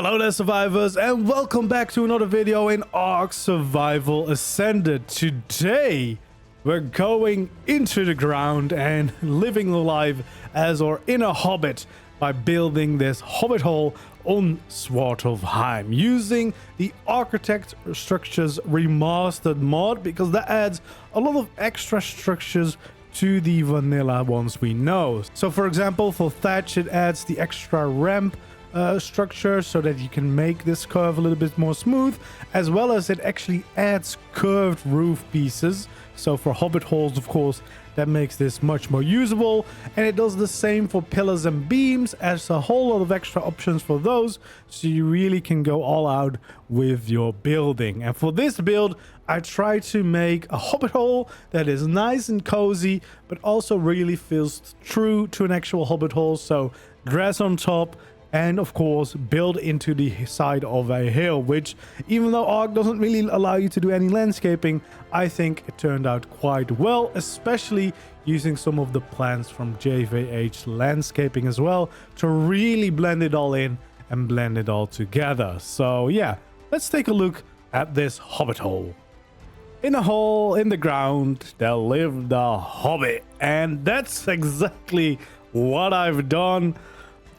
Hello there survivors, and welcome back to another video in ARK Survival Ascended. Today we're going into the ground and living the life as our inner hobbit by building this Hobbit Hole on Svartalfheim using the Arkitect structures remastered mod, because that adds a lot of extra structures to the vanilla ones we know. So for example, for thatch it adds the extra ramp structure so that you can make this curve a little bit more smooth, as well as it actually adds curved roof pieces. So for Hobbit holes, of course, that makes this much more usable, and it does the same for pillars and beams, adds a whole lot of extra options for those, so you really can go all out with your building. And for this build I try to make a Hobbit hole that is nice and cozy, but also really feels true to an actual Hobbit hole. So grass on top, and of course build into the side of a hill, which, even though ARK doesn't really allow you to do any landscaping, I think it turned out quite well, especially using some of the plans from JVH landscaping as well to really blend it all in and blend it all together. So yeah, let's take a look at this Hobbit hole. In a hole in the ground there lived a hobbit, and that's exactly what I've done.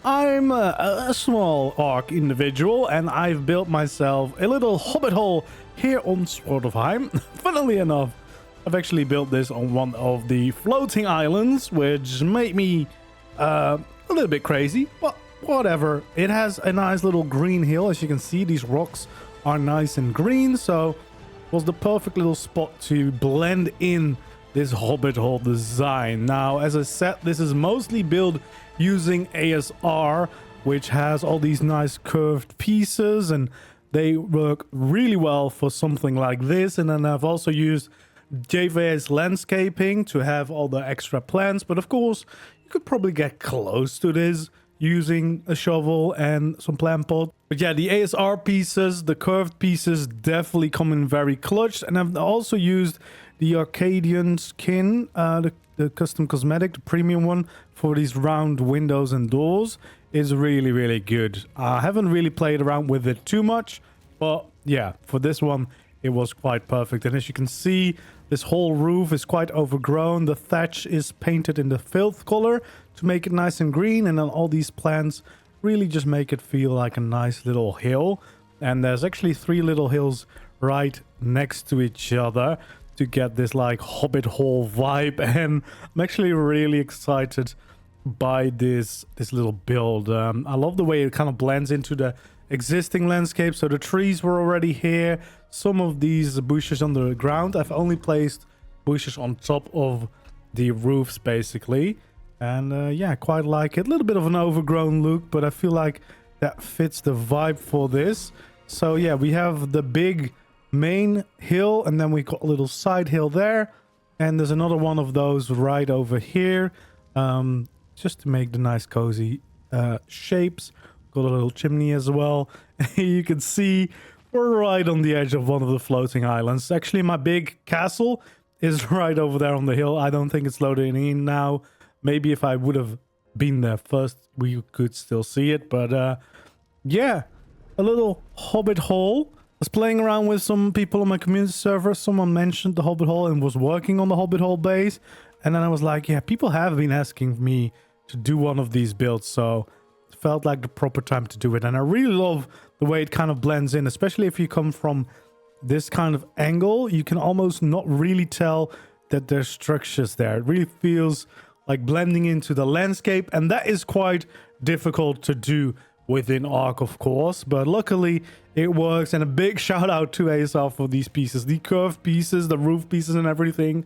I'm a small ARK individual, and I've built myself a little Hobbit hole here on Svartalfheim. Funnily enough, I've actually built this on one of the floating islands, which made me a little bit crazy, but whatever. It has a nice little green hill. As you can see, these rocks are nice and green, so it was the perfect little spot to blend in this Hobbit hole design. Now, as I said, this is mostly built using ASR, which has all these nice curved pieces, and they work really well for something like this. And then I've also used JVS landscaping to have all the extra plants, but of course you could probably get close to this using a shovel and some plant pot. But yeah, the ASR pieces, the curved pieces, definitely come in very clutch. And I've also used the Arcadian skin, the custom cosmetic, the premium one, for these round windows and doors is really, really good. I haven't really played around with it too much, but yeah, for this one it was quite perfect. And as you can see, this whole roof is quite overgrown. The thatch is painted in the filth color to make it nice and green, and then all these plants really just make it feel like a nice little hill. And there's actually 3 little hills right next to each other to get this like Hobbit hole vibe, and I'm actually really excited by this little build. I love the way it kind of blends into the existing landscape. So the trees were already here, some of these bushes on the ground. I've only placed bushes on top of the roofs basically, and yeah, quite like it. A little bit of an overgrown look, but I feel like that fits the vibe for this. So yeah, we have the big main hill, and then we got a little side hill there, and there's another one of those right over here, just to make the nice cozy shapes. Got a little chimney as well. You can see we're right on the edge of one of the floating islands. Actually, my big castle is right over there on the hill. I don't think it's loading in now. Maybe if I would have been there first we could still see it, but yeah, a little Hobbit hole. I was playing around with some people on my community server. Someone mentioned the Hobbit hole and was working on the Hobbit hole base, and then I was like, yeah, people have been asking me to do one of these builds, so it felt like the proper time to do it. And I really love the way it kind of blends in, especially if you come from this kind of angle. You can almost not really tell that there's structures there. It really feels like blending into the landscape, and that is quite difficult to do within ARK, of course, but luckily it works. And a big shout out to ASR for these pieces, the curved pieces, the roof pieces and everything,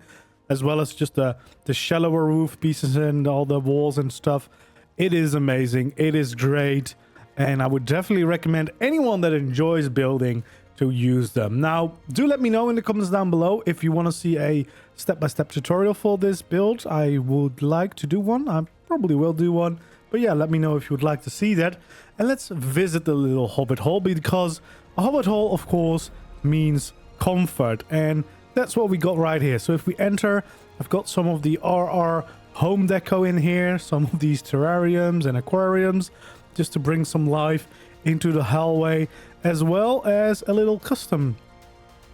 as well as just the shallower roof pieces and all the walls and stuff. It is amazing, it is great, and I would definitely recommend anyone that enjoys building to use them. Now, do let me know in the comments down below if you want to see a step-by-step tutorial for this build. I would like to do one. I probably will do one. But yeah, let me know if you would like to see that. And let's visit the little Hobbit hole, because a Hobbit hole, of course, means comfort. And that's what we got right here. So if we enter, I've got some of the RR home deco in here, some of these terrariums and aquariums, just to bring some life into the hallway, as well as a little custom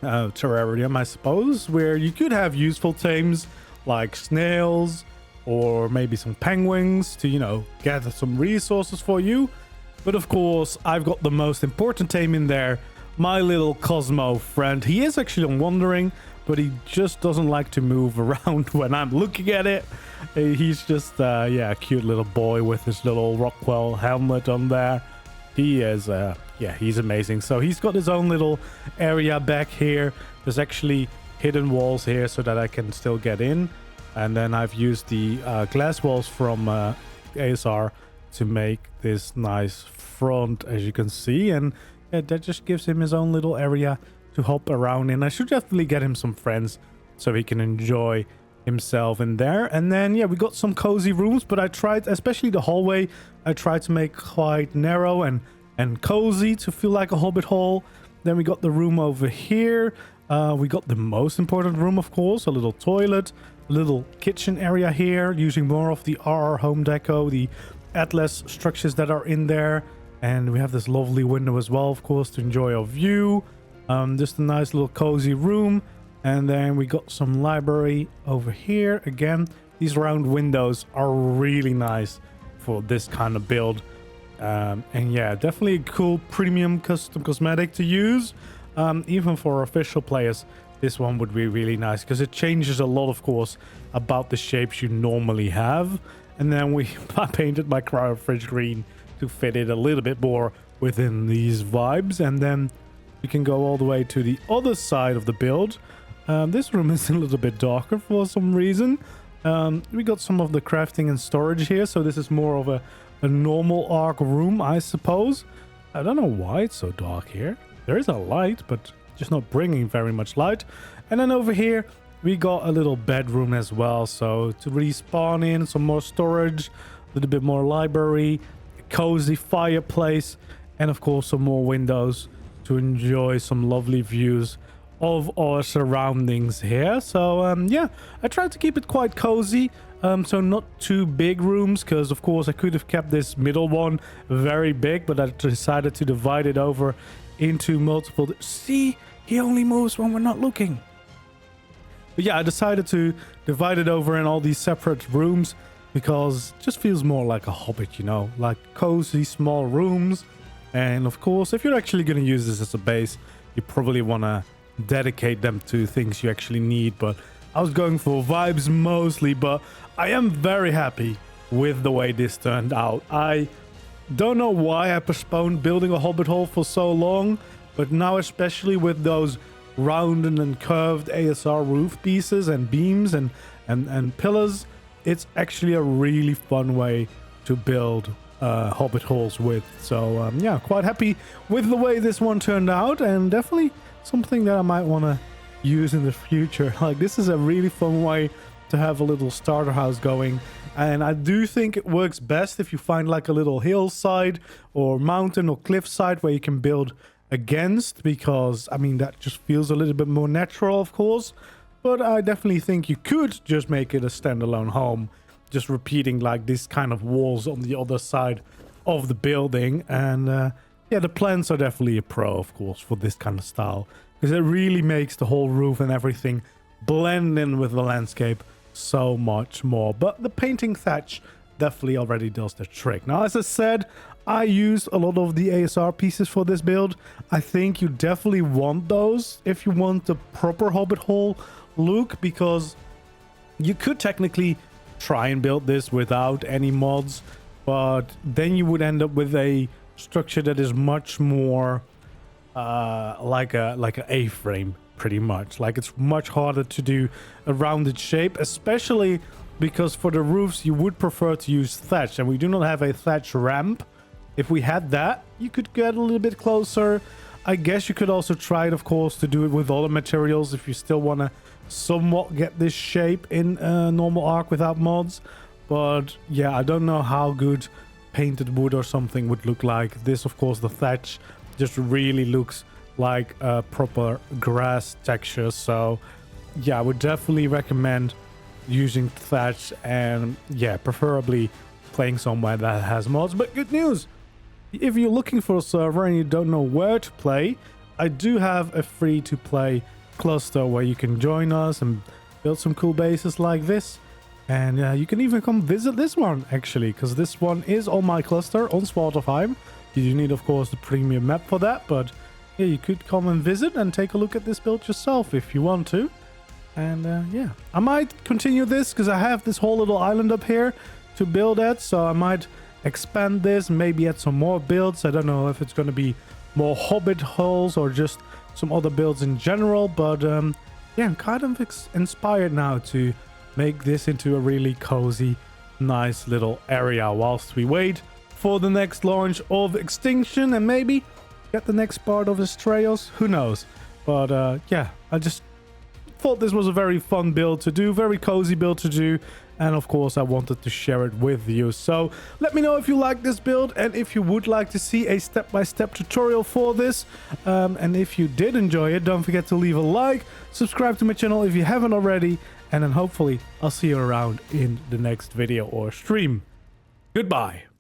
terrarium, I suppose, where you could have useful tames like snails or maybe some penguins to, you know, gather some resources for you. But of course, I've got the most important tame in there, my little Cosmo friend. He is actually wandering, but he just doesn't like to move around when I'm looking at it. He's just, yeah, a cute little boy with his little Rockwell helmet on there. He is, yeah, he's amazing. So he's got his own little area back here. There's actually hidden walls here so that I can still get in. And then I've used the glass walls from ASR to make this nice front, as you can see. And yeah, that just gives him his own little area to hop around in. I should definitely get him some friends so he can enjoy himself in there. And then, yeah, we got some cozy rooms, but I tried, especially the hallway, I tried to make quite narrow and cozy to feel like a Hobbit Hole. Then we got the room over here. We got the most important room, of course, a little toilet, a little kitchen area here, using more of the RR home deco, the Atlas structures that are in there. And we have this lovely window as well, of course, to enjoy our view. Just a nice little cozy room. And then we got some library over here. Again, these round windows are really nice for this kind of build. And yeah, definitely a cool premium custom cosmetic to use. Even for official players, this one would be really nice because it changes a lot, of course, about the shapes you normally have. And then I painted my cryo fridge green to fit it a little bit more within these vibes. And then we can go all the way to the other side of the build. This room is a little bit darker for some reason. We got some of the crafting and storage here, so this is more of a normal ARK room, I suppose. I don't know why it's so dark here. There is a light, but just not bringing very much light. And then over here, we got a little bedroom as well, so to respawn in, some more storage, a little bit more library, a cozy fireplace, and of course some more windows to enjoy some lovely views of our surroundings here. So yeah, I tried to keep it quite cozy, so not too big rooms, because of course I could have kept this middle one very big, but I decided to divide it over into multiple. See, he only moves when we're not looking. But yeah, I decided to divide it over in all these separate rooms because it just feels more like a Hobbit, you know, like cozy small rooms. And of course, if you're actually going to use this as a base, you probably want to dedicate them to things you actually need. But I was going for vibes mostly, but I am very happy with the way this turned out. I don't know why I postponed building a Hobbit Hole for so long, but now, especially with those rounded and curved ASR roof pieces and beams and pillars, it's actually a really fun way to build Hobbit Holes with. So yeah, quite happy with the way this one turned out, and definitely something that I might want to use in the future. Like, this is a really fun way to have a little starter house going. And I do think it works best if you find like a little hillside or mountain or cliffside where you can build against, because I mean that just feels a little bit more natural, of course. But I definitely think you could just make it a standalone home, just repeating like this kind of walls on the other side of the building. And yeah, the plants are definitely a pro, of course, for this kind of style, because it really makes the whole roof and everything blend in with the landscape so much more. But the painting thatch definitely already does the trick. Now, as I said, I used a lot of the ASR pieces for this build. I think you definitely want those if you want the proper Hobbit Hole look, because you could technically try and build this without any mods, but then you would end up with a structure that is much more like a A-frame, pretty much. Like, it's much harder to do a rounded shape, especially because for the roofs you would prefer to use thatch, and we do not have a thatch ramp. If we had that, you could get a little bit closer. I guess you could also try it, of course, to do it with other materials if you still want to somewhat get this shape in normal ARK without mods. But yeah, I don't know how good painted wood or something would look like. This, of course, the thatch just really looks like a proper grass texture. So yeah, I would definitely recommend using thatch, and yeah, preferably playing somewhere that has mods. But good news, if you're looking for a server and you don't know where to play, I do have a free-to-play cluster where you can join us and build some cool bases like this. And you can even come visit this one, actually, because this one is on my cluster on Svartalfheim. You do need, of course, the premium map for that, but yeah, you could come and visit and take a look at this build yourself if you want to. And yeah, I might continue this because I have this whole little island up here to build at, so I might expand this, maybe add some more builds. I don't know if it's going to be more Hobbit holes or just some other builds in general, but yeah, I'm kind of inspired now to make this into a really cozy, nice little area whilst we wait for the next launch of Extinction and maybe get the next part of Astraeus. Who knows? But yeah, I just thought this was a very fun build to do, very cozy build to do, and of course I wanted to share it with you. So let me know if you like this build and if you would like to see a step-by-step tutorial for this. And if you did enjoy it, don't forget to leave a like, subscribe to my channel if you haven't already, and then hopefully I'll see you around in the next video or stream. Goodbye.